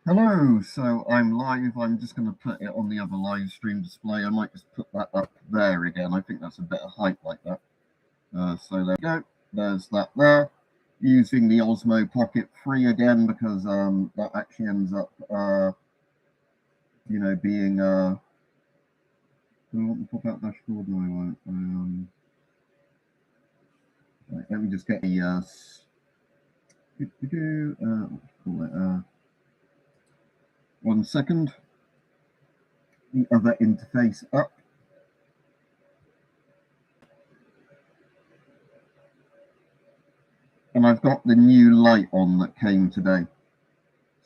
Hello, so I'm live. I'm just going to put it on the other live stream display. I might just put that up there again. I think that's a better height like that. So there we go. There's that there. Using the Osmo Pocket 3 again because that actually ends up, being. Do I want the pop-out dashboard? No, I won't. Right, let me just get the. Call it. 1 second. The other interface up. And I've got the new light on that came today.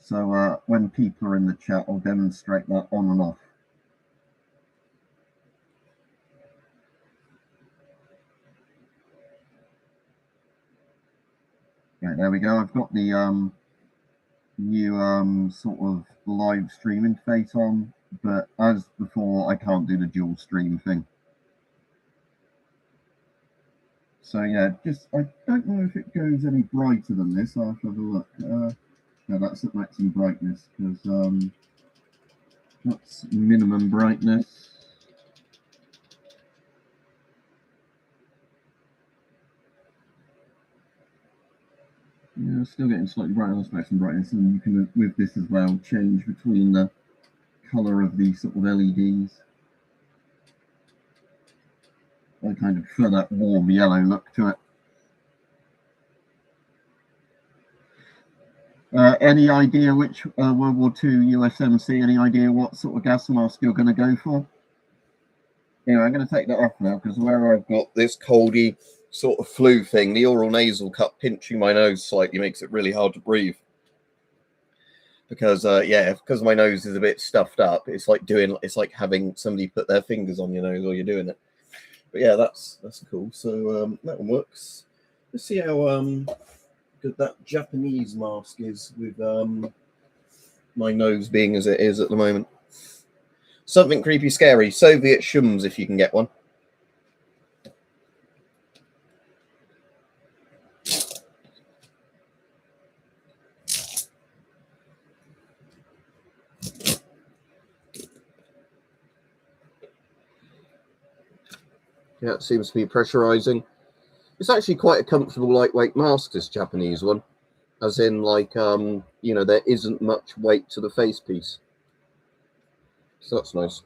So when people are in the chat, I'll demonstrate that on and off. Right, there we go. I've got the new sort of live stream interface on, but as before, I can't do the dual stream thing. So yeah, I don't know if it goes any brighter than this. I'll have to have a look. No, that's at maximum brightness because that's minimum brightness. Yeah, still getting slightly brighter on maximum brightness, and you can, with this as well, change between the color of the sort of LEDs. I kind of prefer that warm yellow look to it. Any idea which World War II USMC, any idea what sort of gas mask you're going to go for? Anyway, I'm going to take that off now because where I've got this coldy sort of flu thing, the oral nasal cup pinching my nose slightly makes it really hard to breathe. Because, because my nose is a bit stuffed up, it's like having somebody put their fingers on your nose while you're doing it. But yeah, that's cool. So that one works. Let's see how good that Japanese mask is with my nose being as it is at the moment. Something creepy scary. Soviet shums if you can get one. Yeah, it seems to be pressurizing. It's actually quite a comfortable, lightweight mask, this Japanese one. As in, there isn't much weight to the face piece. So that's nice.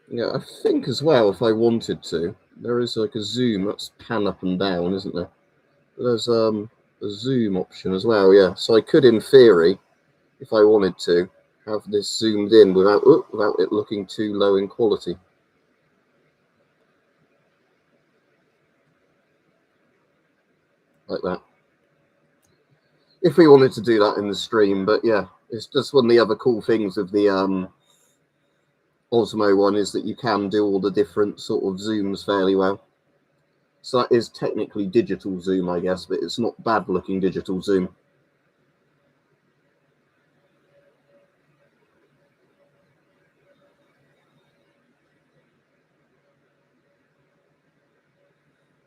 Yeah, I think as well, if I wanted to, there is like a zoom. That's pan up and down, isn't there? There's a zoom option as well, yeah. So I could, in theory, if I wanted to, have this zoomed in without it looking too low in quality. Like that. If we wanted to do that in the stream, but yeah, it's just one of the other cool things of the Osmo one is that you can do all the different sort of zooms fairly well. So that is technically digital zoom, I guess, but it's not bad looking digital zoom.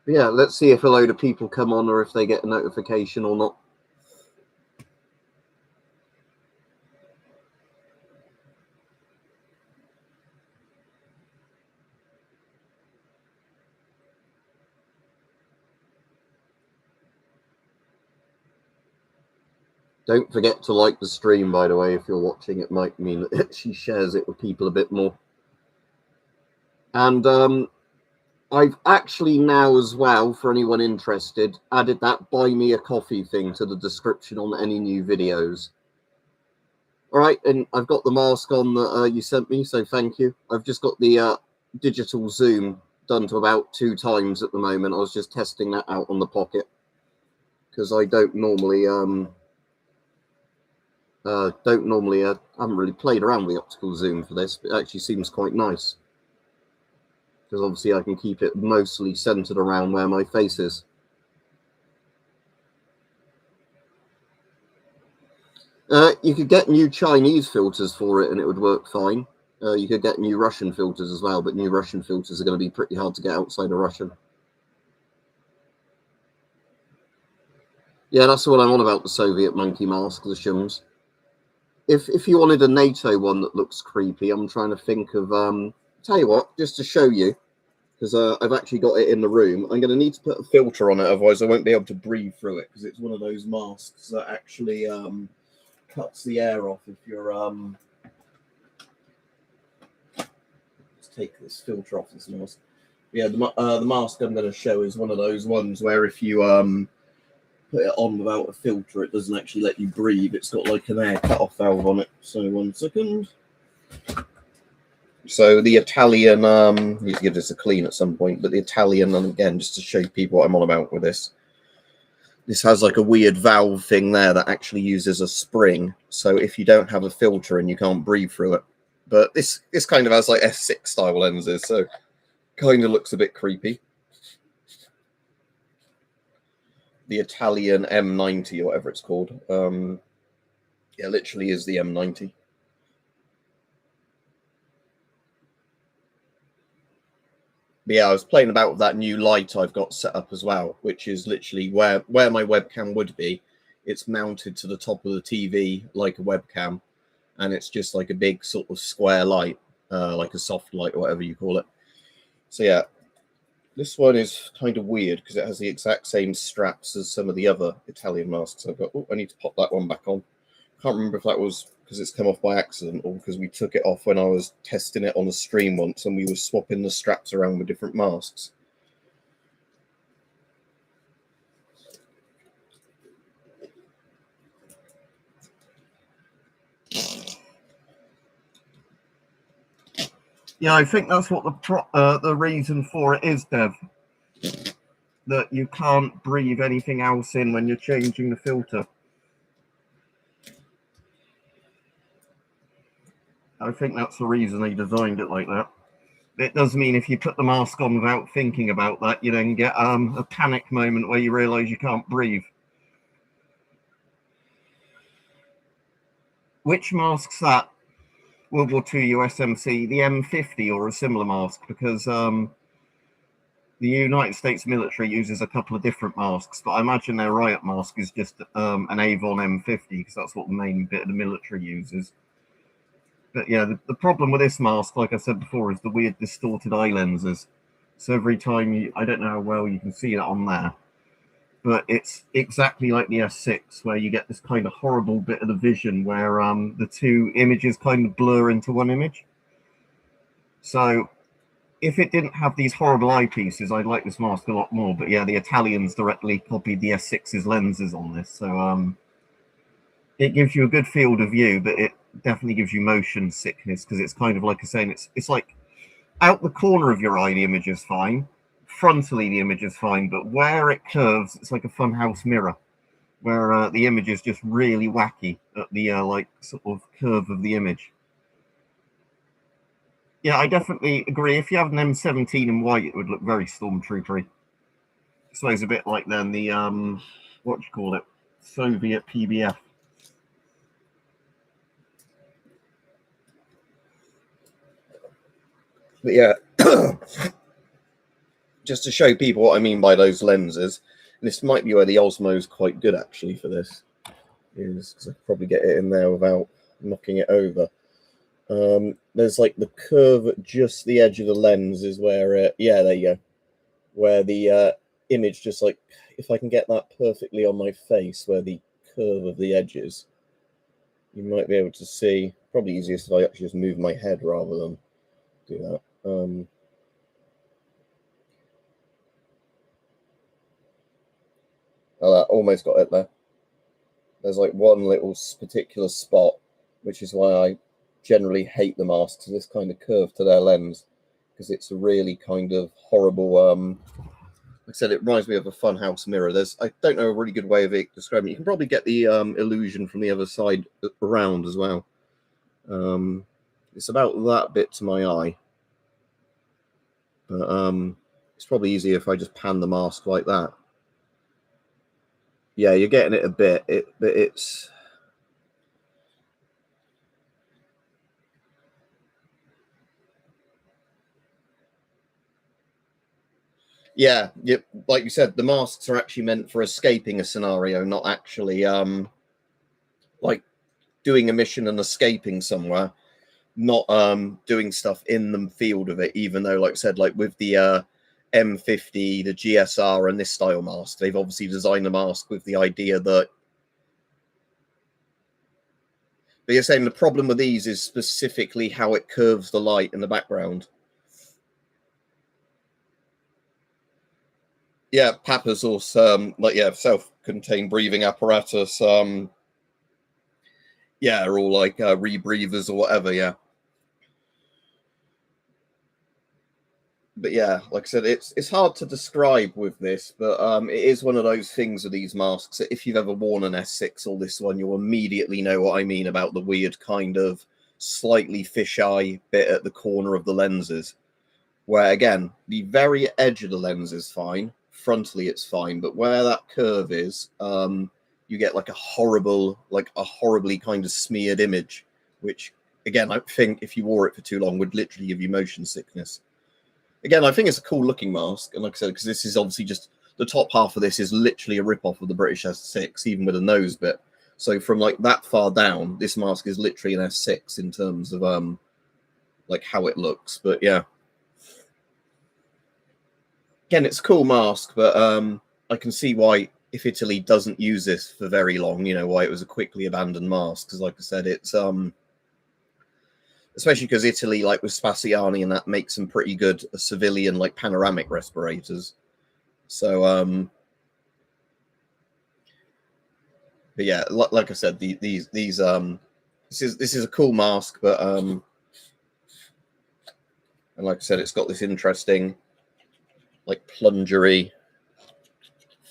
But yeah, let's see if a load of people come on or if they get a notification or not. Don't forget to like the stream, by the way, if you're watching. It might mean that she shares it with people a bit more. And I've actually now as well, for anyone interested, added that buy me a coffee thing to the description on any new videos. All right, and I've got the mask on that you sent me, so thank you. I've just got the digital zoom done to about 2 times at the moment. I was just testing that out on the Pocket because I don't normally I haven't really played around with the optical zoom for this, but it actually seems quite nice. Because obviously I can keep it mostly centered around where my face is. You could get new Chinese filters for it and it would work fine. You could get new Russian filters as well, but new Russian filters are going to be pretty hard to get outside of Russian. Yeah, that's what I'm on about, the Soviet monkey mask, the shums. If you wanted a NATO one that looks creepy, I'm trying to think of tell you what, just to show you, because I've actually got it in the room. I'm going to need to put a filter on it, otherwise I won't be able to breathe through it, because it's one of those masks that actually cuts the air off if you're let's take this filter off this mask. Yeah, the mask I'm going to show is one of those ones where if you put it on without a filter, it doesn't actually let you breathe. It's got like an air cut-off valve on it. So 1 second. So the Italian, need to give this a clean at some point, but the Italian, and again, just to show people what I'm on about with this, this has like a weird valve thing there that actually uses a spring. So if you don't have a filter and you can't breathe through it, but this kind of has like F6 style lenses, so kind of looks a bit creepy. The Italian M90 or whatever it's called. Yeah, literally is the M90. But yeah, I was playing about with that new light I've got set up as well, which is literally where my webcam would be. It's mounted to the top of the TV like a webcam, and it's just like a big sort of square light, like a soft light or whatever you call it. So yeah, this one is kind of weird because it has the exact same straps as some of the other Italian masks I've got. Oh, I need to pop that one back on. Can't remember if that was because it's come off by accident or because we took it off when I was testing it on a stream once and we were swapping the straps around with different masks. Yeah, I think that's what the reason for it is, Dev. That you can't breathe anything else in when you're changing the filter. I think that's the reason they designed it like that. It does mean if you put the mask on without thinking about that, you then get a panic moment where you realise you can't breathe. Which mask's that? World War II USMC, the M50 or a similar mask? Because the United States military uses a couple of different masks, but I imagine their riot mask is just an Avon M50 because that's what the main bit of the military uses. But yeah, the problem with this mask, like I said before, is the weird distorted eye lenses. So every time you, I don't know how well you can see that on there, but it's exactly like the S6, where you get this kind of horrible bit of the vision where the two images kind of blur into one image. So if it didn't have these horrible eyepieces, I'd like this mask a lot more. But yeah, the Italians directly copied the S6's lenses on this, so it gives you a good field of view, but it definitely gives you motion sickness because it's kind of like a saying, it's like out the corner of your eye, the image is fine. Frontally, the image is fine, but where it curves, it's like a funhouse mirror, where the image is just really wacky at the like sort of curve of the image. Yeah, I definitely agree. If you have an M17 in white, it would look very stormtroopery. So it's a bit like then the what do you call it, Soviet PBF. But yeah, just to show people what I mean by those lenses, and this might be where the Osmo is quite good actually for this, is because I could probably get it in there without knocking it over. There's like the curve at just the edge of the lens is where, yeah, there you go, where the image just like, if I can get that perfectly on my face, where the curve of the edge is, you might be able to see. Probably easiest if I actually just move my head rather than do that. Oh, that almost got it there. There's like one little particular spot, which is why I generally hate the masks, this kind of curve to their lens, because it's a really kind of horrible, like I said, it reminds me of a funhouse mirror. I don't know a really good way of describing it. You can probably get the illusion from the other side around as well. It's about that bit to my eye. But it's probably easier if I just pan the mask like that. Yeah, you're getting it a bit, but it's... Yeah, like you said, the masks are actually meant for escaping a scenario, not actually like doing a mission and escaping somewhere, not doing stuff in the field of it. Even though, like I said, like with the M50, the GSR, and this style mask, they've obviously designed the mask with the idea that. But you're saying the problem with these is specifically how it curves the light in the background. Yeah, Papa's also like self-contained breathing apparatus. Yeah, are all like rebreathers or whatever. Yeah, but yeah, like I said, it's hard to describe with this, but it is one of those things with these masks that if you've ever worn an S6 or this one, you'll immediately know what I mean about the weird kind of slightly fisheye bit at the corner of the lenses, where again, the very edge of the lens is fine, frontally it's fine, but where that curve is, you get like a horribly kind of smeared image, which again, I think if you wore it for too long would literally give you motion sickness. Again, I think it's a cool looking mask, and like I said, because this is obviously just the top half of this is literally a rip off of the British S6, even with a nose bit. So from like that far down, this mask is literally an S6 in terms of like how it looks. But yeah, again, it's a cool mask, but I can see why if Italy doesn't use this for very long, you know, why it was a quickly abandoned mask. Because like I said, it's especially because Italy, like with Spaziani and that, makes some pretty good civilian like panoramic respirators. So but yeah, like I said, these this is a cool mask, but and like I said, it's got this interesting like plungery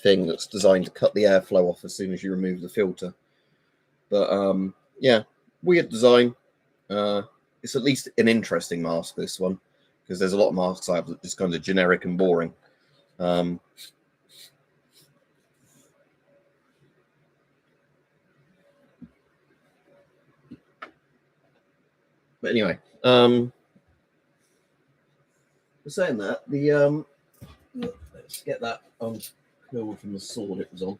thing that's designed to cut the airflow off as soon as you remove the filter. But yeah, weird design. It's at least an interesting mask, this one, because there's a lot of masks I have that just kind of generic and boring. But anyway, saying that, the let's get that curled from the sword it was on.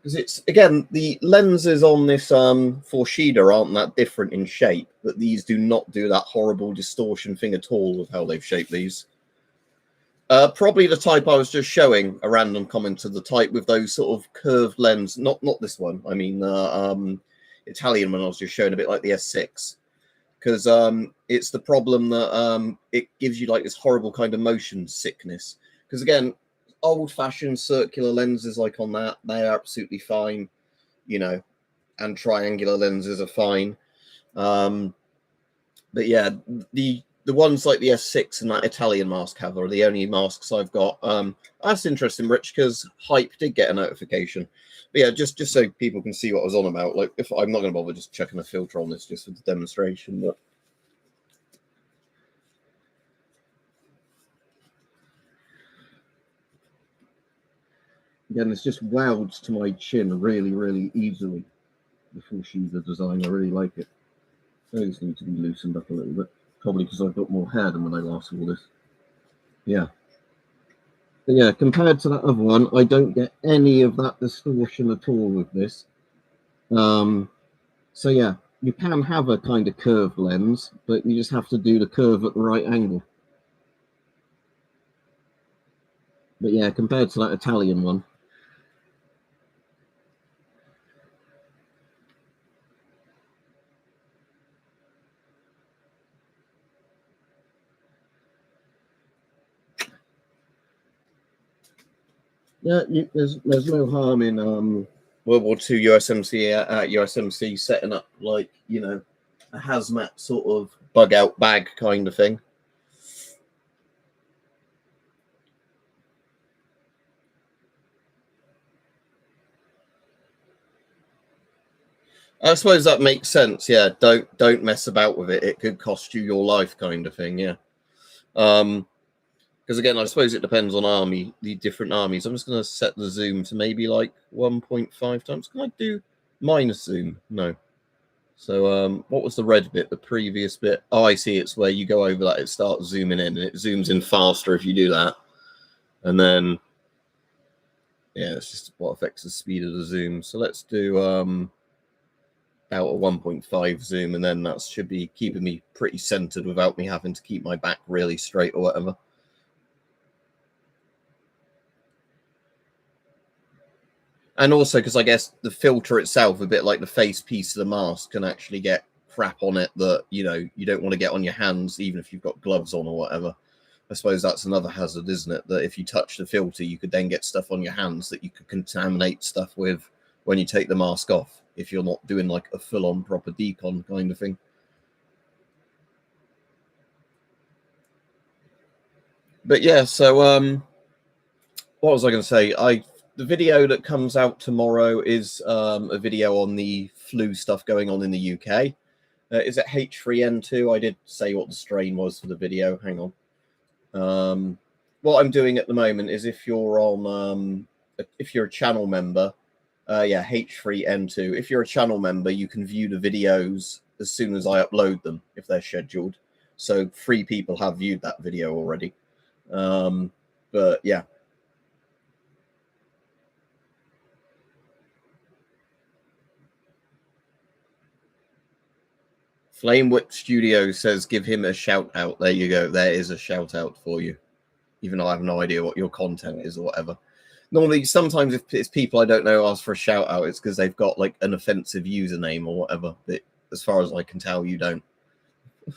Because it's, again, the lenses on this Forshida aren't that different in shape, but these do not do that horrible distortion thing at all with how they've shaped these. Probably the type I was just showing, a random comment of the type with those sort of curved lens. Not this one. I mean, Italian one I was just showing, a bit like the S6. Because it's the problem that it gives you like this horrible kind of motion sickness. Because again, old-fashioned circular lenses like on that, they are absolutely fine, you know, and triangular lenses are fine. But yeah, the ones like the S6 and that Italian mask have are the only masks I've got. That's interesting, Rich, because Hype did get a notification. But yeah, just so people can see what I was on about. Like, if I'm not going to bother just checking a filter on this just for the demonstration, but again, it's just welds to my chin really, really easily. Before she's the design, I really like it. Those need to be loosened up a little bit, probably because I've got more hair than when I last wore this. Yeah. But yeah, compared to that other one, I don't get any of that distortion at all with this. So yeah, you can have a kind of curved lens, but you just have to do the curve at the right angle. But yeah, compared to that Italian one. Yeah, there's no harm in World War II USMC setting up like, you know, a hazmat sort of bug out bag kind of thing. I suppose that makes sense. Yeah, don't mess about with it. It could cost you your life, kind of thing. Yeah. Because again, I suppose it depends on the different armies. I'm just going to set the zoom to maybe like 1.5 times. Can I do minus zoom? No. So what was the red bit? The previous bit? Oh, I see. It's where you go over that. It starts zooming in, and it zooms in faster if you do that. And then, yeah, it's just what affects the speed of the zoom. So let's do about a 1.5 zoom, and then that should be keeping me pretty centered without me having to keep my back really straight or whatever. And also because I guess the filter itself, a bit like the face piece of the mask, can actually get crap on it that, you know, you don't want to get on your hands, even if you've got gloves on or whatever. I suppose that's another hazard, isn't it? That if you touch the filter, you could then get stuff on your hands that you could contaminate stuff with when you take the mask off, if you're not doing like a full-on proper decon kind of thing. But yeah, so what was I going to say? The video that comes out tomorrow is a video on the flu stuff going on in the UK. Is it H3N2? I did say what the strain was for the video. Hang on. What I'm doing at the moment is if you're on, if you're a channel member, yeah, H3N2. If you're a channel member, you can view the videos as soon as I upload them, if they're scheduled. So 3 people have viewed that video already. But yeah. Flame Whip Studio says, give him a shout out. There you go. There is a shout out for you. Even though I have no idea what your content is or whatever. Normally, sometimes if it's people I don't know ask for a shout out, it's because they've got like an offensive username or whatever. But as far as I can tell, you don't.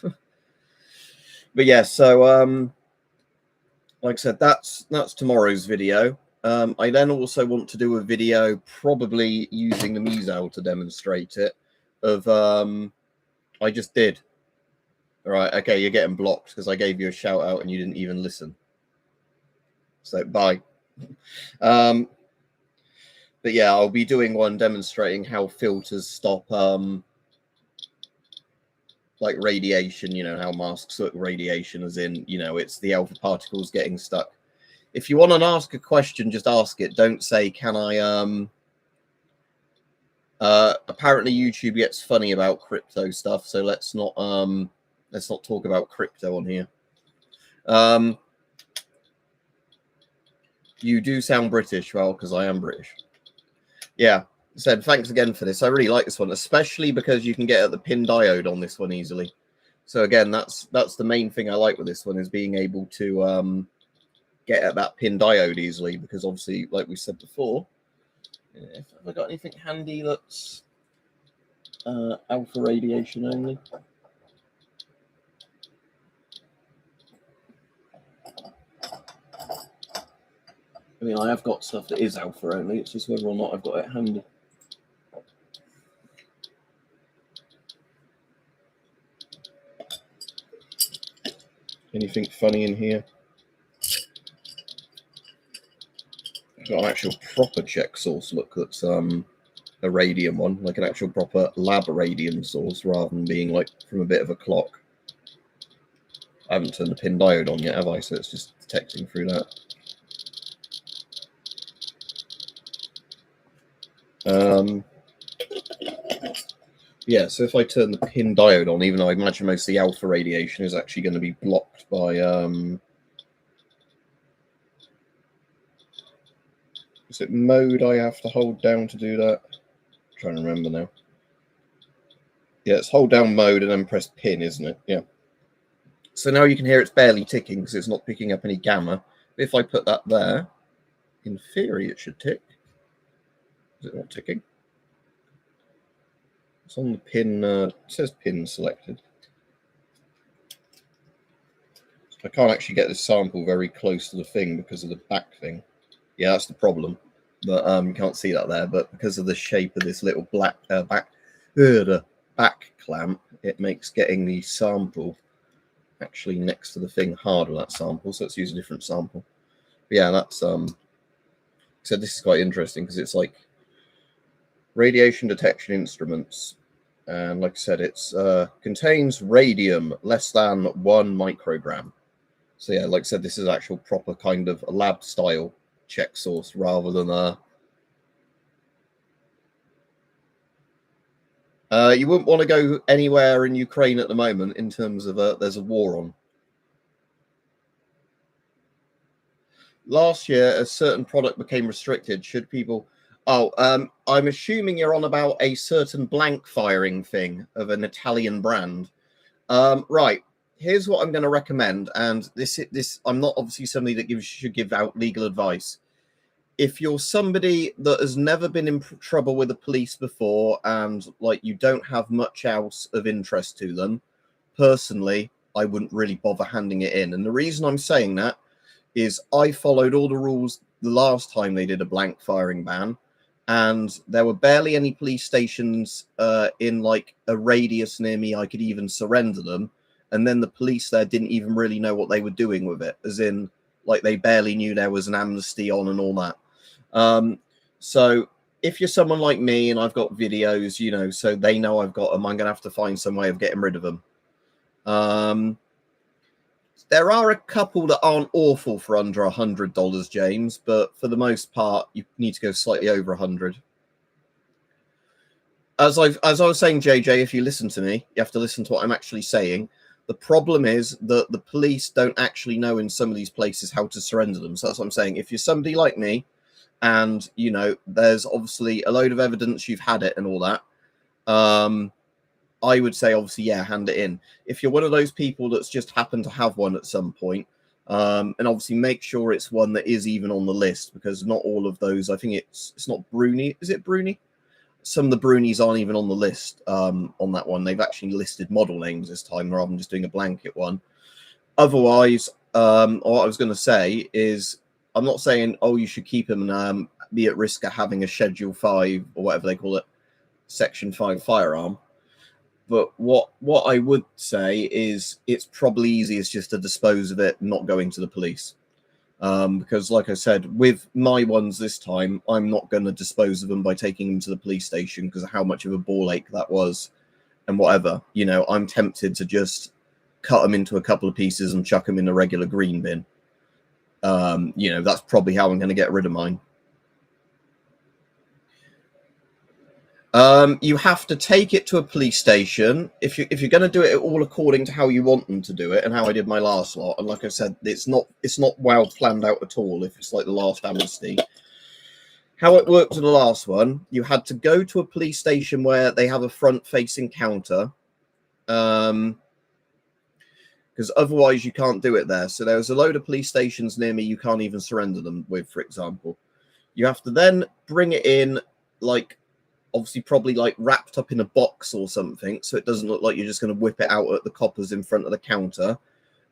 But yeah, so like I said, that's tomorrow's video. I then also want to do a video, probably using the Mizel to demonstrate it, of I just did. All right, okay, you're getting blocked because I gave you a shout out and you didn't even listen. So bye. But yeah, I'll be doing one demonstrating how filters stop like radiation, you know, how masks look radiation, as in, you know, it's the alpha particles getting stuck. If you want to ask a question, just ask it. Don't say, can I apparently YouTube gets funny about crypto stuff, so let's not talk about crypto on here. You do sound British, well, because I am British. Yeah, said thanks again for this. I really like this one, especially because you can get at the pin diode on this one easily. So again, that's the main thing I like with this one, is being able to get at that pin diode easily, because obviously, like we said before, have I got anything handy that's alpha radiation only? I mean, I have got stuff that is alpha only. It's just whether or not I've got it handy. Anything funny in here? I've got an actual proper check source. Look, that's a radium one, like an actual proper lab radium source, rather than being like from a bit of a clock. I haven't turned the pin diode on yet, have I? So it's just detecting through that. Yeah, so if I turn the pin diode on, even though I imagine most of the alpha radiation is actually going to be blocked by is it mode I have to hold down to do that? I'm trying to remember now. Yeah, it's hold down mode and then press pin, isn't it? Yeah. So now you can hear it's barely ticking because it's not picking up any gamma. If I put that there, in theory it should tick. Is it not ticking? It's on the pin, it says pin selected. I can't actually get this sample very close to the thing because of the back thing. Yeah, that's the problem. But you can't see that there. But because of the shape of this little black back clamp, it makes getting the sample actually next to the thing harder, that sample. So let's use a different sample. But yeah, that's so this is quite interesting because it's like radiation detection instruments. And like I said, it's contains radium less than 1 microgram. So yeah, like I said, this is actual proper kind of a lab style check source rather than you wouldn't want to go anywhere in Ukraine at the moment in terms of there's a war on. Last year, a certain product became restricted. Should people... Oh, I'm assuming you're on about a certain blank firing thing of an Italian brand. Right. Here's what I'm going to recommend, and this I'm not obviously somebody that should give out legal advice. If you're somebody that has never been in trouble with the police before and like you don't have much else of interest to them, personally, I wouldn't really bother handing it in. And the reason I'm saying that is I followed all the rules the last time they did a blank firing ban, and there were barely any police stations in like a radius near me I could even surrender them. And then the police there didn't even really know what they were doing with it, as in like they barely knew there was an amnesty on and all that. So if you're someone like me and I've got videos, you know, so they know I've got them, I'm going to have to find some way of getting rid of them. There are a couple that aren't awful for under $100, James, but for the most part, you need to go slightly over 100. As I was saying, JJ, if you listen to me, you have to listen to what I'm actually saying. The problem is that the police don't actually know in some of these places how to surrender them. So that's what I'm saying. If you're somebody like me, and you know, there's obviously a load of evidence you've had it and all that, I would say, obviously, yeah, hand it in. If you're one of those people that's just happened to have one at some point, and obviously make sure it's one that is even on the list, because not all of those, I think it's not Bruni. Is it Bruni? Some of the Brunis aren't even on the list on that one. They've actually listed model names this time rather than just doing a blanket one. Otherwise, what I was going to say is, I'm not saying, oh, you should keep them and be at risk of having a Schedule 5 or whatever they call it, Section 5 firearm. But what I would say is it's probably easiest just to dispose of it, not going to the police. Because like I said, with my ones this time, I'm not going to dispose of them by taking them to the police station because of how much of a ball ache that was and whatever. You know, I'm tempted to just cut them into a couple of pieces and chuck them in the regular green bin. You know, that's probably how I'm going to get rid of mine. You have to take it to a police station if you're going to do it all according to how you want them to do it and how I did my last lot. And like I said, it's not well planned out at all. If it's like the last amnesty, how it worked to the last one, you had to go to a police station where they have a front-facing counter, because otherwise you can't do it there. So there's a load of police stations near me you can't even surrender them with, for example. You have to then bring it in, like, obviously probably like wrapped up in a box or something, so it doesn't look like you're just going to whip it out at the coppers in front of the counter.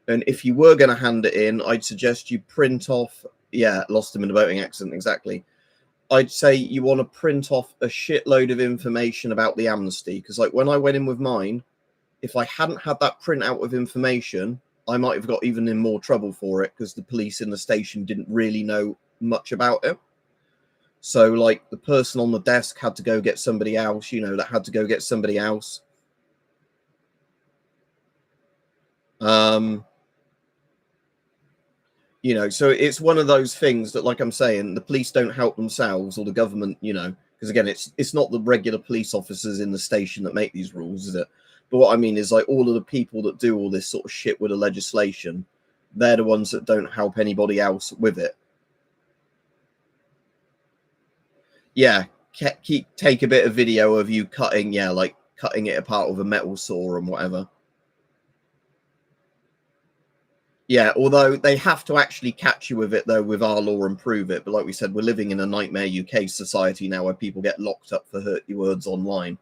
And if you were going to hand it in, I'd suggest you print off, yeah, lost him in a boating accident, exactly. I'd say you want to print off a shitload of information about the amnesty, because like when I went in with mine, if I hadn't had that printout of information, I might have got even in more trouble for it, because the police in the station didn't really know much about it. So, like, the person on the desk had to go get somebody else, you know, that had to go get somebody else. You know, so it's one of those things that, like I'm saying, the police don't help themselves, or the government, you know, because, again, it's not the regular police officers in the station that make these rules, is it? But what I mean is, like, all of the people that do all this sort of shit with the legislation, they're the ones that don't help anybody else with it. Yeah, take a bit of video of you cutting, yeah, like cutting it apart with a metal saw and whatever. Yeah, although they have to actually catch you with it, though, with our law and prove it. But like we said, we're living in a nightmare UK society now where people get locked up for hurty words online.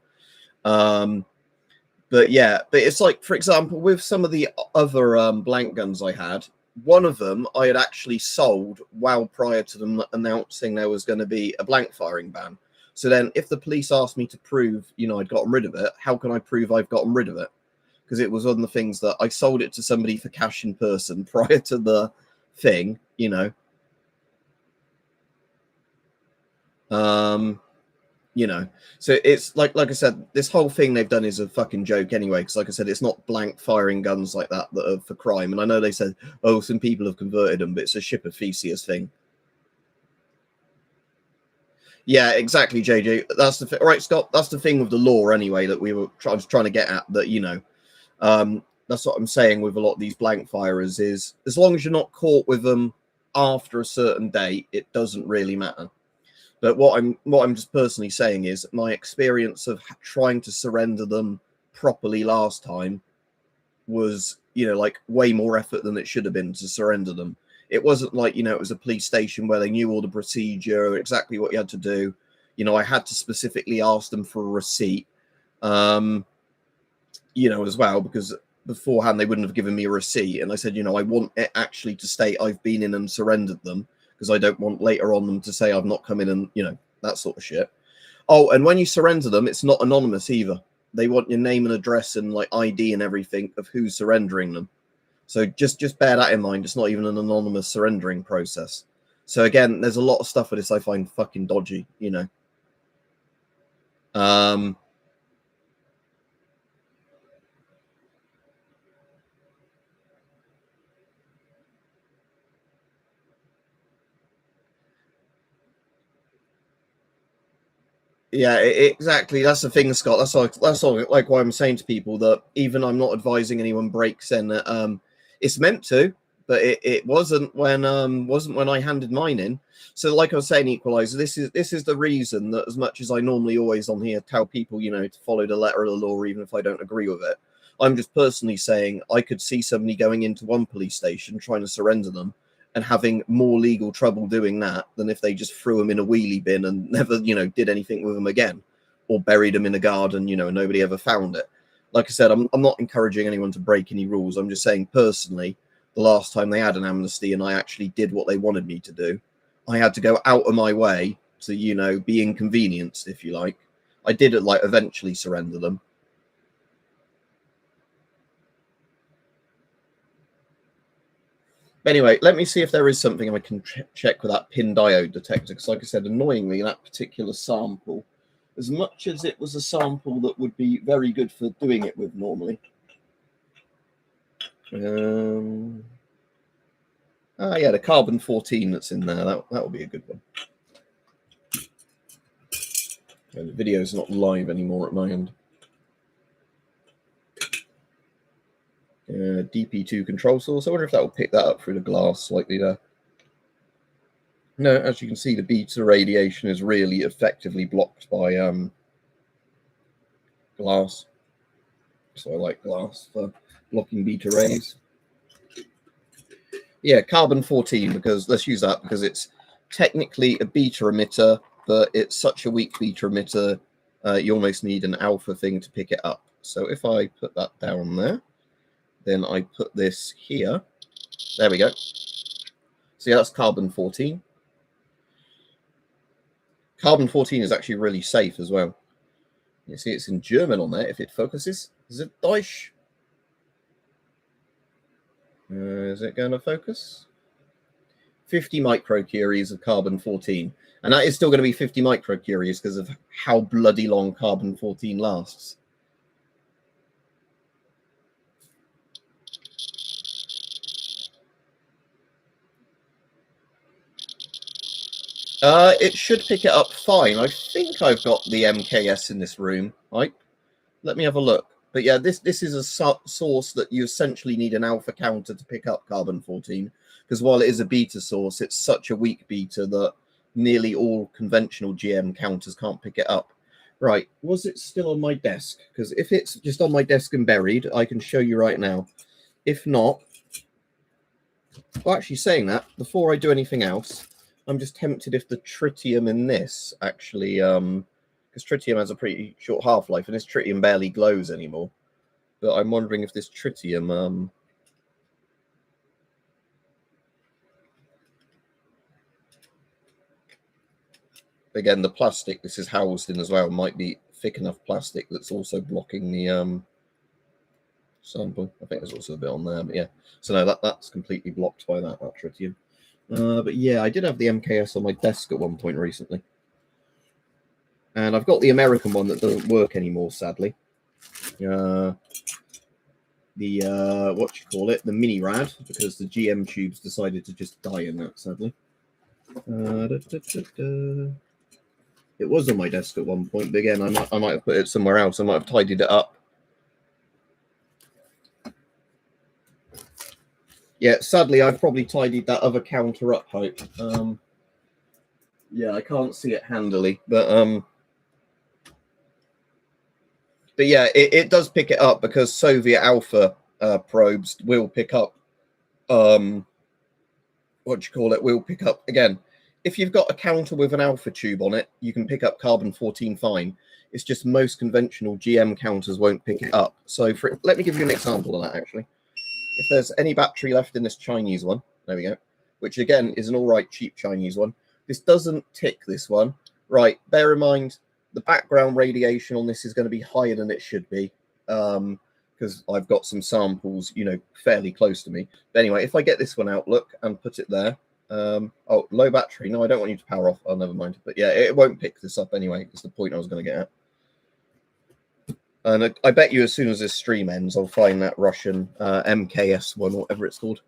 But yeah, but it's like, for example, with some of the other blank guns I had, one of them I had actually sold well prior to them announcing there was going to be a blank firing ban. So then if the police asked me to prove, you know, I'd gotten rid of it, how can I prove I've gotten rid of it? Because it was one of the things that I sold it to somebody for cash in person prior to the thing, you know. You know, so it's like I said, this whole thing they've done is a fucking joke anyway, because like I said, it's not blank firing guns like that are for crime. And I know they said, oh, some people have converted them, but it's a ship of Theseus thing. Yeah, exactly, JJ. That's the thing. All right, Scott, that's the thing with the law anyway that I was trying to get at, that, you know, that's what I'm saying with a lot of these blank firers is, as long as you're not caught with them after a certain date, it doesn't really matter. But what I'm just personally saying is my experience of trying to surrender them properly last time was, you know, like way more effort than it should have been to surrender them. It wasn't like, you know, it was a police station where they knew all the procedure, exactly what you had to do. You know, I had to specifically ask them for a receipt, you know, as well, because beforehand they wouldn't have given me a receipt. And I said, you know, I want it actually to state I've been in and surrendered them, because I don't want later on them to say I've not come in and, you know, that sort of shit. Oh, and when you surrender them, it's not anonymous either. They want your name and address and like ID and everything of who's surrendering them. So just bear that in mind. It's not even an anonymous surrendering process. So again, there's a lot of stuff with this I find fucking dodgy, you know. Yeah, exactly. That's the thing, Scott. That's all. Like why I'm saying to people that even I'm not advising anyone breaks in. It's meant to, but it wasn't when I handed mine in. So, like I was saying, Equalizer. This is the reason that as much as I normally always on here tell people, you know, to follow the letter of the law, even if I don't agree with it. I'm just personally saying I could see somebody going into one police station trying to surrender them and having more legal trouble doing that than if they just threw them in a wheelie bin and never, you know, did anything with them again, or buried them in a garden, you know, and nobody ever found it. Like I said, I'm not encouraging anyone to break any rules. I'm just saying personally, the last time they had an amnesty and I actually did what they wanted me to do, I had to go out of my way to, you know, be inconvenienced, if you like. I did like eventually surrender them. Anyway, let me see if there is something I can check with that pin diode detector, because like I said, annoyingly, that particular sample, as much as it was a sample that would be very good for doing it with normally. Yeah, the carbon 14 that's in there, that will be a good one. And the video's not live anymore at my end. DP2 control source. I wonder if that will pick that up through the glass slightly there. No, as you can see, the beta radiation is really effectively blocked by glass. So I like glass for blocking beta rays. Yeah, carbon 14, because let's use that because it's technically a beta emitter, but it's such a weak beta emitter, you almost need an alpha thing to pick it up. So if I put that down there, then I put this here. There we go. So yeah, that's carbon 14. Carbon 14 is actually really safe as well. You see it's in German on there if it focuses. Is it Deutsch? Is it going to focus? 50 microcuries of carbon 14. And that is still going to be 50 microcuries because of how bloody long carbon 14 lasts. It should pick it up fine. I think I've got the MKS in this room. Right? Let me have a look. But yeah, this is a source that you essentially need an alpha counter to pick up carbon 14. Because while it is a beta source, it's such a weak beta that nearly all conventional GM counters can't pick it up. Right, was it still on my desk? Because if it's just on my desk and buried, I can show you right now. If not, well, actually saying that, before I do anything else, I'm just tempted if the tritium in this actually, because tritium has a pretty short half-life, and this tritium barely glows anymore. But I'm wondering if this tritium, again, the plastic this is housed in as well might be thick enough plastic that's also blocking the sample. I think there's also a bit on there, but yeah. So no, that's completely blocked by that tritium. But yeah, I did have the MKS on my desk at one point recently. And I've got the American one that doesn't work anymore, sadly. The what you call it, the mini rad, because the GM tubes decided to just die in that, sadly. It was on my desk at one point, but again, I might have put it somewhere else. I might have tidied it up. Yeah, sadly, I've probably tidied that other counter up, Hope. Yeah, I can't see it handily, but yeah, it does pick it up because Soviet Alpha probes will pick up, what do you call it, will pick up, again, if you've got a counter with an alpha tube on it, you can pick up carbon-14 fine. It's just most conventional GM counters won't pick it up. So let me give you an example of that, actually. If there's any battery left in this Chinese one, there we go, which again is an all right cheap Chinese one. This doesn't tick this one. Right, bear in mind, the background radiation on this is going to be higher than it should be, because I've got some samples, you know, fairly close to me. But anyway, if I get this one out, look, and put it there. Oh, low battery. No, I don't want you to power off. Oh, never mind. But yeah, it won't pick this up anyway. It's the point I was going to get at. And I bet you as soon as this stream ends, I'll find that Russian MKS one, or whatever it's called.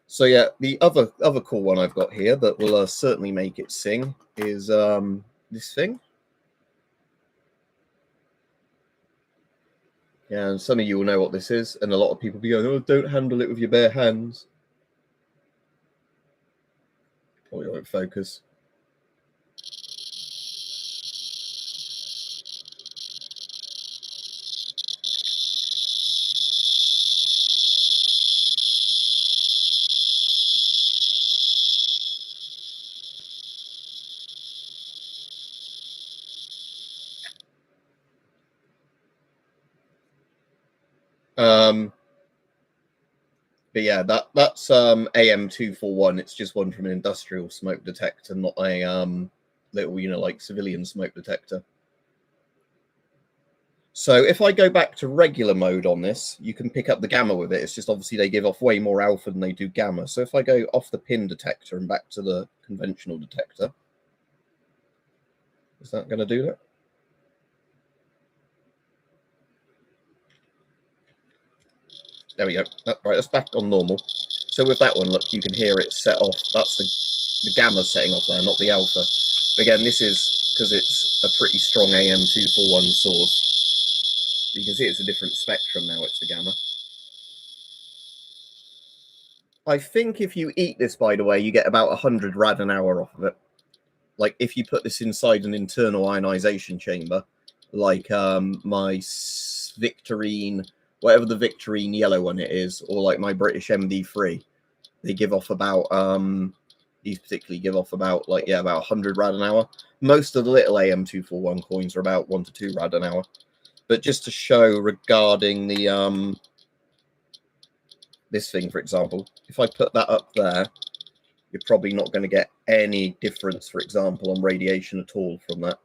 So yeah, the other cool one I've got here that will certainly make it sing is this thing. Yeah, and some of you will know what this is, and a lot of people be going, "Oh, don't handle it with your bare hands." Probably won't focus. But yeah, that's AM241. It's just one from an industrial smoke detector, not a little, you know, like civilian smoke detector. So if I go back to regular mode on this, you can pick up the gamma with it. It's just obviously they give off way more alpha than they do gamma. So if I go off the pin detector and back to the conventional detector, is that going to do that? There we go. Right, that's back on normal. So with that one, look, you can hear it set off. That's the gamma setting off there, not the alpha. But again, this is because it's a pretty strong AM241 source. You can see it's a different spectrum now. It's the gamma. I think if you eat this, by the way, you get about 100 rad an hour off of it. Like if you put this inside an internal ionization chamber, like my Victorine, whatever the Victorine yellow one it is, or like my British MD3, they give off about these particularly give off about like about 100 rad an hour. Most of the little AM241 coins are about 1 to 2 rad an hour. But just to show regarding the this thing, for example, if I put that up there, you're probably not going to get any difference, for example, on radiation at all from that.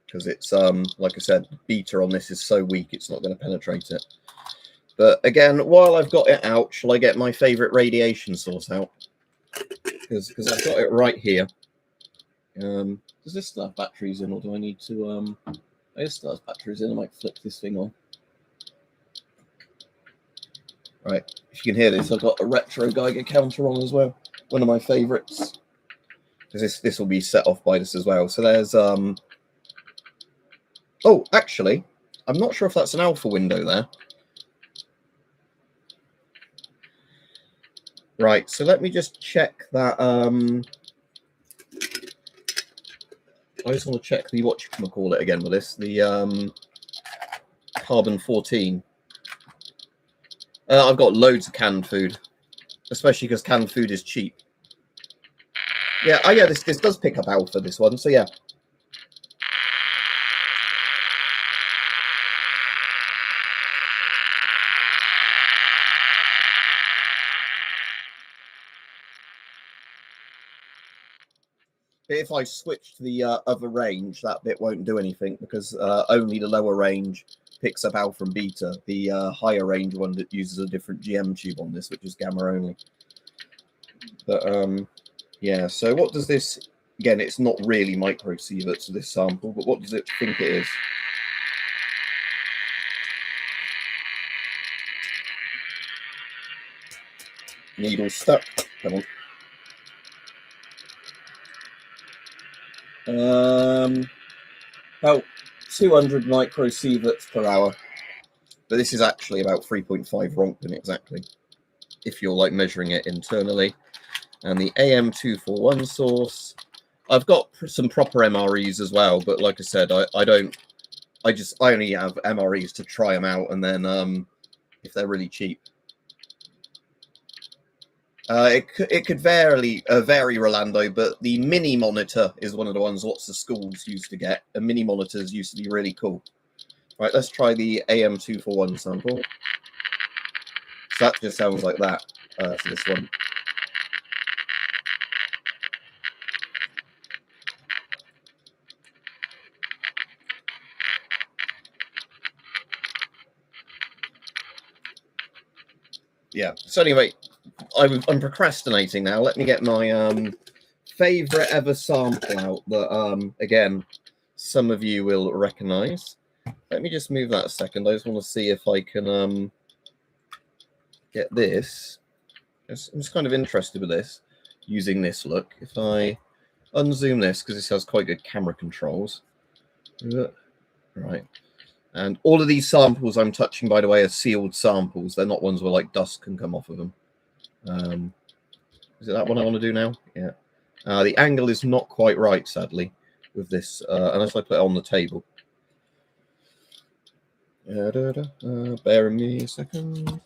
Because it's, like I said, the beta on this is so weak, it's not going to penetrate it. But again, while I've got it out, shall I get my favorite radiation source out? Because I've got it right here. Does this still have batteries in, or do I need to, it still has batteries in, I might flip this thing on. Right, if you can hear this, I've got a retro Geiger counter on as well. One of my favorites. Because this will be set off by this as well. So there's oh, actually, I'm not sure if that's an alpha window there. Right, so let me just check that. I just want to check the what you can call it again with this, the carbon 14. I've got loads of canned food, especially because canned food is cheap. Yeah, oh yeah, this does pick up alpha, this one, so yeah. If I switch to the other range, that bit won't do anything because only the lower range picks up alpha and beta. The higher range one that uses a different GM tube on this, which is gamma only. But yeah, so what does this, again, it's not really microsieverts to this sample, but what does it think it is? Needle stuck. Come on. About 200 microsieverts per hour. But this is actually about 3.5 Rontgen exactly, if you're like measuring it internally. And the AM241 source, I've got some proper MREs as well, but like I said, I only have MREs to try them out, and then if they're really cheap. It could vary, Rolando, but the mini monitor is one of the ones lots of schools used to get. And mini monitors used to be really cool. Right, let's try the AM241 sample. So that just sounds like that for this one. Yeah, so anyway, I'm procrastinating now. Let me get my favorite ever sample out that, again, some of you will recognize. Let me just move that a second. I just want to see if I can get this. I'm just kind of interested with this, using this look. If I unzoom this, because this has quite good camera controls. Right. And all of these samples I'm touching, by the way, are sealed samples. They're not ones where like dust can come off of them. Is it that one I want to do now? Yeah. The angle is not quite right, sadly, with this, unless I put it on the table. Bear with me a second.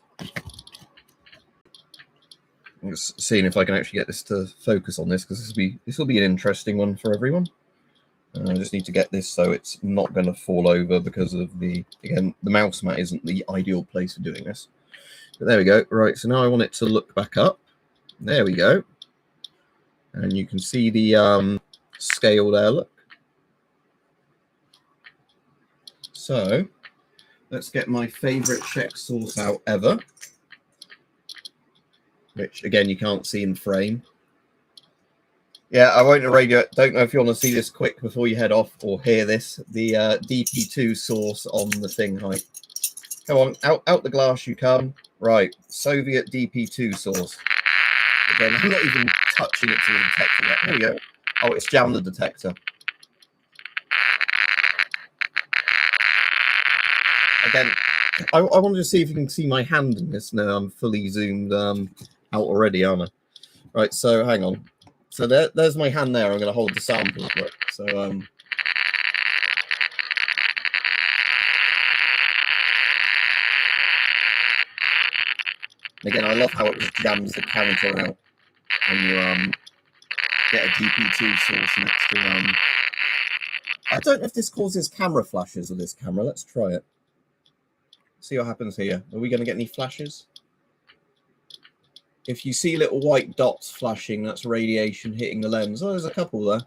I'm just seeing if I can actually get this to focus on this, because this will be an interesting one for everyone. I just need to get this so it's not going to fall over because of again, the mouse mat isn't the ideal place for doing this. But there we go. Right, so now I want it to look back up. There we go. And you can see the scale there, look. So let's get my favorite check source out ever, which again, you can't see in frame. Yeah, I won't radio it. Don't know if you want to see this quick before you head off or hear this. The DP2 source on the thing height. Come on, out the glass you come. Right, Soviet DP2 source. Again, I'm not even touching it to the detector yet. There we go. Oh, it's jammed the detector. Again, I wanted to see if you can see my hand in this. No, I'm fully zoomed out already, aren't I? Right, so hang on. So there's my hand there. I'm going to hold the sample. Look. So again, I love how it just jams the counter out when you get a DP2 source next to I don't know if this causes camera flashes with this camera. Let's try it. See what happens here. Are we going to get any flashes? If you see little white dots flashing, that's radiation hitting the lens. Oh, there's a couple there.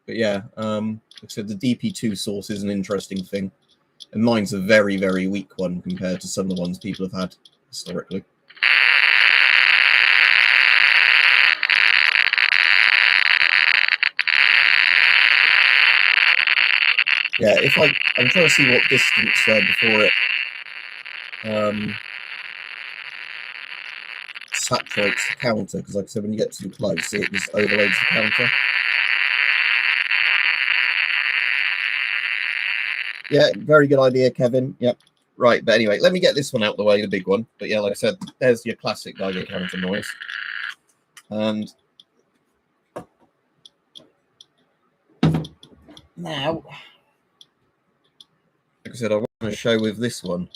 But yeah, like I said, the DP2 source is an interesting thing. And mine's a very, very weak one compared to some of the ones people have had historically. Yeah, I'm trying to see what distance before it saturates the counter, because like I said, when you get too close, it just overloads the counter. Yeah, very good idea, Kevin. Yep. Right, but anyway, let me get this one out of the way, the big one. But yeah, like I said, there's your classic Geiger counter noise. And now, like I said, I want to show with this one.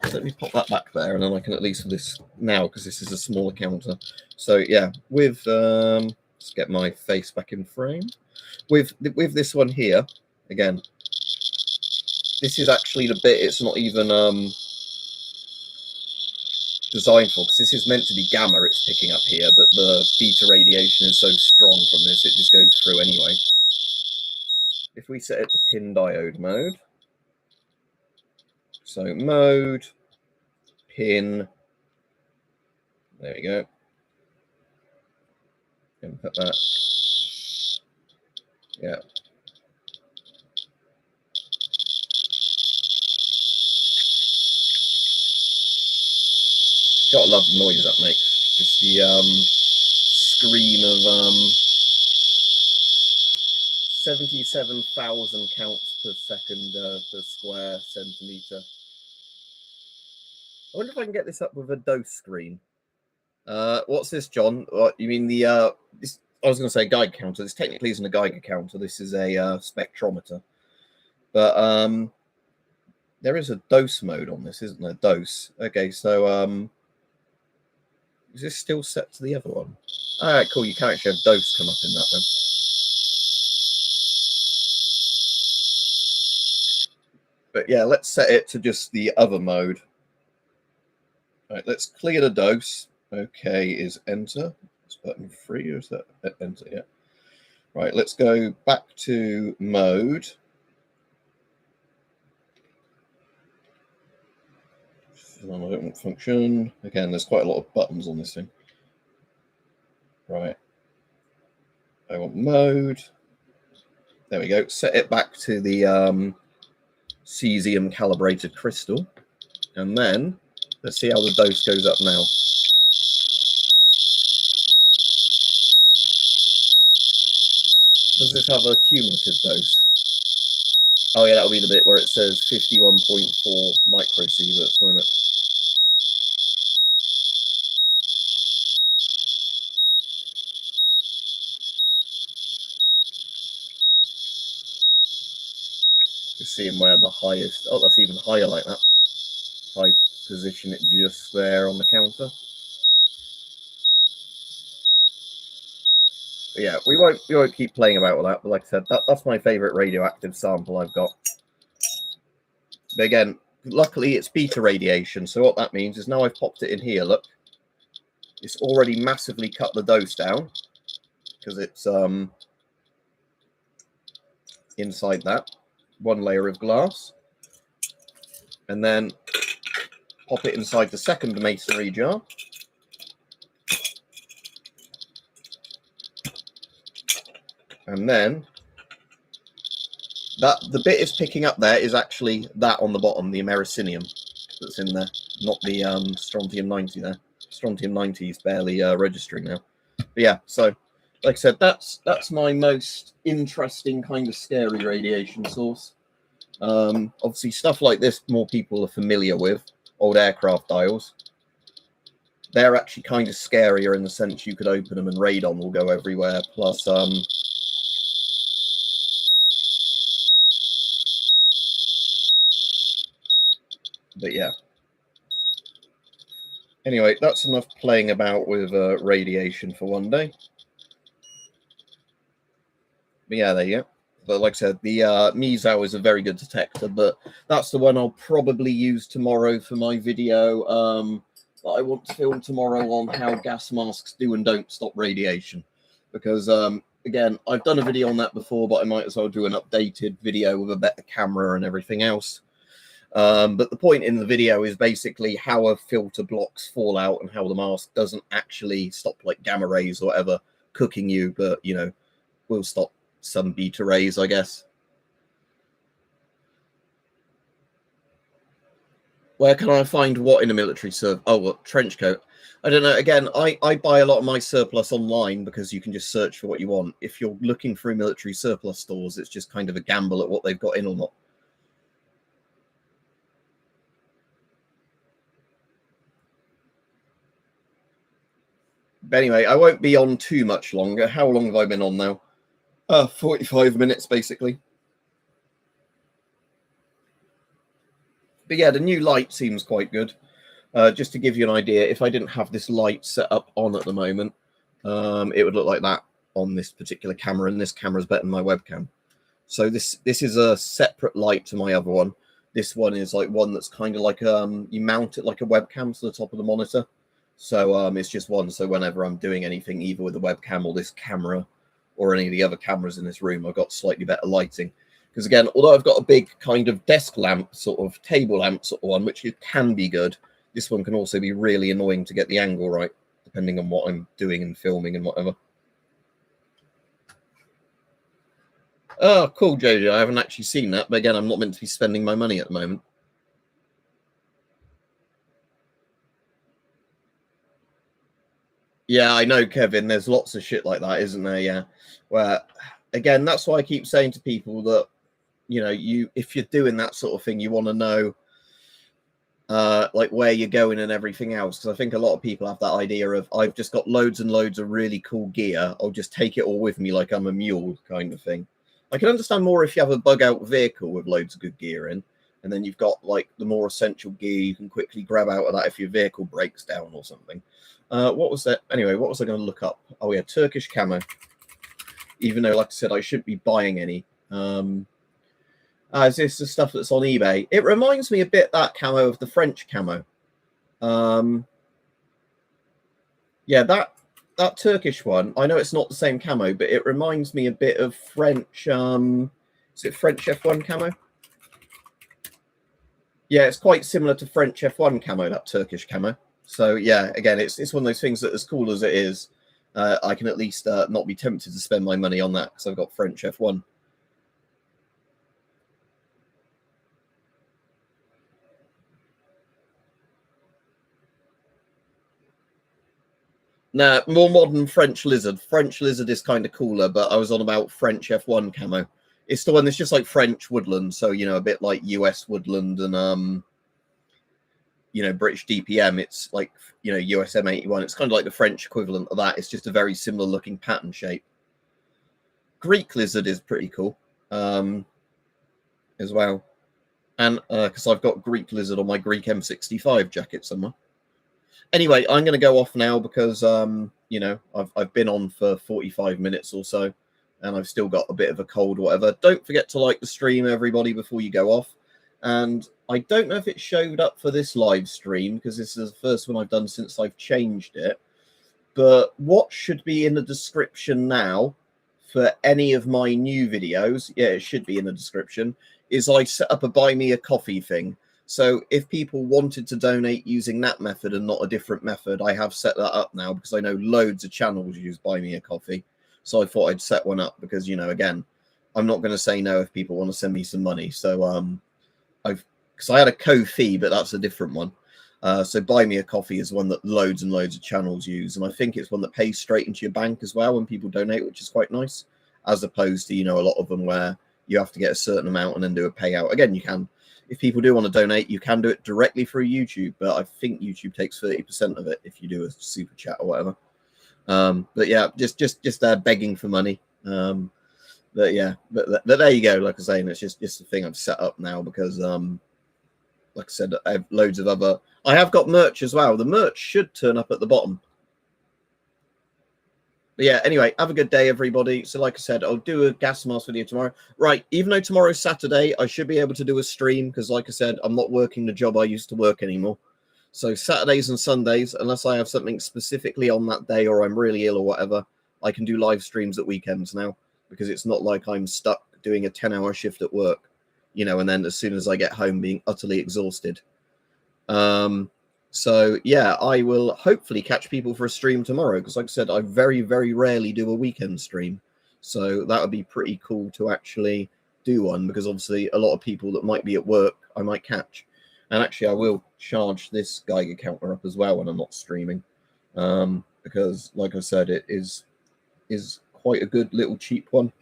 So let me pop that back there, and then I can at least for this now, because this is a smaller counter. So yeah, with let's get my face back in frame. With this one here, again, this is actually the bit it's not even designed for, because this is meant to be gamma it's picking up here, but the beta radiation is so strong from this, it just goes through anyway. If we set it to pin diode mode, so mode, pin, there we go. And put that, yeah. Gotta love the noise that makes. Just the screen of 77,000 counts per second per square centimeter. I wonder if I can get this up with a dose screen. What's this, John? What, you mean the this? I was going to say Geiger counter. This technically isn't a Geiger counter. This is a spectrometer. But there is a dose mode on this, isn't there? Dose. Okay, so is this still set to the other one? All right, cool. You can actually have dose come up in that then. But yeah, let's set it to just the other mode. All right, let's clear the dose. Okay, is enter. Is button 3 or is that enter? Yeah. Right, let's go back to mode. I don't want function. Again, there's quite a lot of buttons on this thing. Right. I want mode. There we go. Set it back to the cesium calibrated crystal. And then let's see how the dose goes up now. Does this have a cumulative dose? Oh yeah, that'll be the bit where it says 51.4 microsieverts, won't it? Just seeing where the highest, oh, that's even higher like that. If I position it just there on the counter. But yeah, we won't keep playing about with that, but like I said, that's my favorite radioactive sample I've got. But again, luckily it's beta radiation, so what that means is now I've popped it in here, look. It's already massively cut the dose down because it's inside that one layer of glass, and then pop it inside the second masonry jar. And then the bit it's picking up there is actually that on the bottom, the americinium that's in there, not the strontium-90 there. Strontium-90 is barely registering now. But yeah, so like I said, that's my most interesting kind of scary radiation source. Obviously, stuff like this more people are familiar with, old aircraft dials. They're actually kind of scarier in the sense you could open them and radon will go everywhere. Plus, but yeah. Anyway, that's enough playing about with radiation for one day. But yeah, there you go. But like I said, the Mesow is a very good detector, but that's the one I'll probably use tomorrow for my video that I want to film tomorrow on how gas masks do and don't stop radiation. Because, again, I've done a video on that before, but I might as well do an updated video with a better camera and everything else. But the point in the video is basically how a filter blocks fallout and how the mask doesn't actually stop like gamma rays or whatever cooking you, but, you know, will stop some beta rays, I guess. Where can I find what in a military serve? Oh, what, trench coat? I don't know. Again, I buy a lot of my surplus online because you can just search for what you want. If you're looking through military surplus stores, it's just kind of a gamble at what they've got in or not. But anyway, I won't be on too much longer. How long have I been on now? 45 minutes, basically. But yeah, the new light seems quite good. Just to give you an idea, if I didn't have this light set up on at the moment, it would look like that on this particular camera, and this camera is better than my webcam. So this is a separate light to my other one. This one is like one that's kind of like you mount it like a webcam to the top of the monitor. So it's just one. So whenever I'm doing anything, either with the webcam or this camera or any of the other cameras in this room, I've got slightly better lighting. Because again, although I've got a big kind of desk lamp, sort of table lamp sort of one, which it can be good, this one can also be really annoying to get the angle right, depending on what I'm doing and filming and whatever. Oh, cool, JJ. I haven't actually seen that, but again, I'm not meant to be spending my money at the moment. Yeah, I know, Kevin. There's lots of shit like that, isn't there? Yeah. Well, again, that's why I keep saying to people that, you know, if you're doing that sort of thing, you want to know like where you're going and everything else. Because I think a lot of people have that idea of, I've just got loads and loads of really cool gear, I'll just take it all with me like I'm a mule kind of thing. I can understand more if you have a bug out vehicle with loads of good gear in, and then you've got like the more essential gear you can quickly grab out of that if your vehicle breaks down or something. What was that? Anyway, what was I going to look up? Oh yeah, Turkish camo. Even though, like I said, I shouldn't be buying any. Is this the stuff that's on eBay? It reminds me a bit, that camo, of the French camo. Yeah, that Turkish one, I know it's not the same camo, but it reminds me a bit of French. Is it French F1 camo? Yeah, it's quite similar to French F1 camo, that Turkish camo. So yeah, again, it's one of those things that, as cool as it is, I can at least not be tempted to spend my money on that because I've got French F1. Nah, more modern French Lizard. French Lizard is kind of cooler, but I was on about French F1 camo. It's the one that's just like French woodland, so, you know, a bit like US woodland and you know, British DPM. It's like, you know, US M81. It's kind of like the French equivalent of that. It's just a very similar looking pattern shape. Greek Lizard is pretty cool as well. And because I've got Greek Lizard on my Greek M65 jacket somewhere. Anyway, I'm going to go off now because, you know, I've been on for 45 minutes or so, and I've still got a bit of a cold or whatever. Don't forget to like the stream, everybody, before you go off. And I don't know if it showed up for this live stream because this is the first one I've done since I've changed it. But what should be in the description now for any of my new videos, yeah, it should be in the description, is I set up a buy me a coffee thing. So if people wanted to donate using that method and not a different method, I have set that up now because I know loads of channels use buy me a coffee. So I thought I'd set one up because, you know, again, I'm not going to say no if people want to send me some money. So because I had a Ko-fi, but that's a different one. So buy me a coffee is one that loads and loads of channels use. And I think it's one that pays straight into your bank as well when people donate, which is quite nice, as opposed to, you know, a lot of them where you have to get a certain amount and then do a payout. Again, you can, if people do want to donate, you can do it directly through YouTube, but I think YouTube takes 30% of it if you do a super chat or whatever. But yeah, just there begging for money. But yeah, but there you go. Like I say, it's just the thing I've set up now because, like I said, I have loads of other. I have got merch as well. The merch should turn up at the bottom. But yeah, anyway, have a good day, everybody. So like I said, I'll do a gas mask video tomorrow. Right, even though tomorrow's Saturday, I should be able to do a stream because, like I said, I'm not working the job I used to work anymore. So Saturdays and Sundays, unless I have something specifically on that day or I'm really ill or whatever, I can do live streams at weekends now because it's not like I'm stuck doing a 10-hour shift at work, you know, and then as soon as I get home being utterly exhausted. So yeah, I will hopefully catch people for a stream tomorrow because, like I said, I very, very rarely do a weekend stream. So that would be pretty cool to actually do one because obviously a lot of people that might be at work, I might catch. And actually, I will charge this Geiger counter up as well when I'm not streaming because, like I said, it is quite a good little cheap one.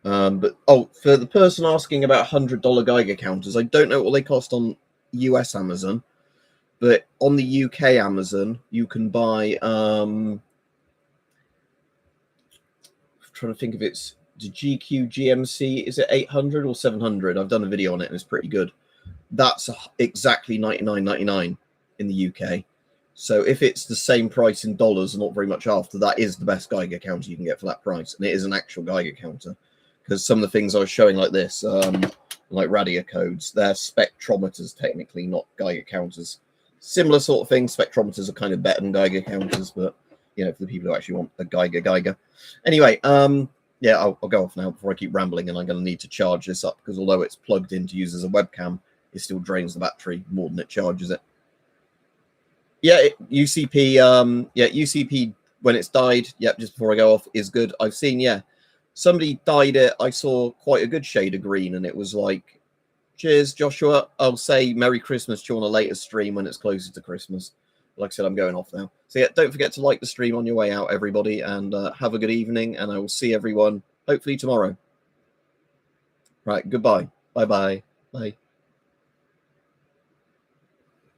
But for the person asking about $100 Geiger counters, I don't know what they cost on US Amazon. But on the UK Amazon, you can buy, I'm trying to think if it's the GQ GMC, is it 800 or 700? I've done a video on it and it's pretty good. That's exactly $99.99 in the UK. So if it's the same price in dollars and not very much after, that is the best Geiger counter you can get for that price. And it is an actual Geiger counter. Because some of the things I was showing like this, like radio codes, they're spectrometers technically, not Geiger counters. Similar sort of thing. Spectrometers are kind of better than Geiger counters, but you know, for the people who actually want a Geiger. Anyway, yeah, I'll go off now before I keep rambling, and I'm going to need to charge this up because although it's plugged in to use as a webcam, it still drains the battery more than it charges it. Yeah, UCP. Yeah, UCP when it's died. Yep, just before I go off is good. I've seen. Yeah, somebody dyed it. I saw quite a good shade of green, and it was like. Cheers, Joshua. I'll say Merry Christmas to you on a later stream when it's closer to Christmas. Like I said, I'm going off now. So yeah, don't forget to like the stream on your way out, everybody, and have a good evening, and I will see everyone hopefully tomorrow. Right, goodbye. Bye-bye. Bye.